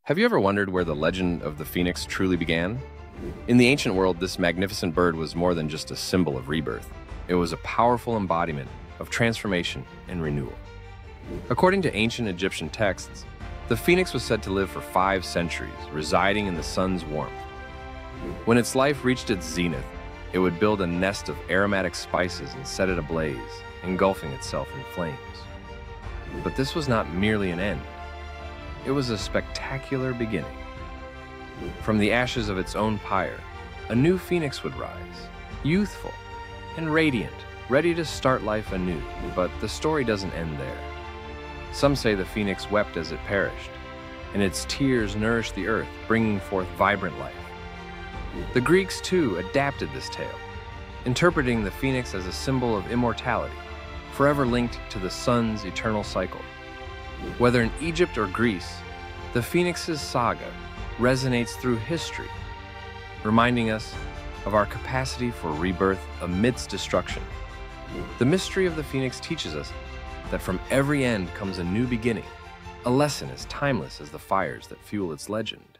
Have you ever wondered where the legend of the phoenix truly began? In the ancient world, this magnificent bird was more than just a symbol of rebirth. It was a powerful embodiment of transformation and renewal. According to ancient Egyptian texts, the phoenix was said to live for 5 centuries, residing in the sun's warmth. When its life reached its zenith, it would build a nest of aromatic spices and set it ablaze, engulfing itself in flames. But this was not merely an end. It was a spectacular beginning. From the ashes of its own pyre, a new phoenix would rise, youthful and radiant, ready to start life anew. But the story doesn't end there. Some say the phoenix wept as it perished, and its tears nourished the earth, bringing forth vibrant life. The Greeks, too, adapted this tale, interpreting the phoenix as a symbol of immortality, forever linked to the sun's eternal cycle. Whether in Egypt or Greece, the phoenix's saga resonates through history, reminding us of our capacity for rebirth amidst destruction. The mystery of the phoenix teaches us that from every end comes a new beginning, a lesson as timeless as the fires that fuel its legend.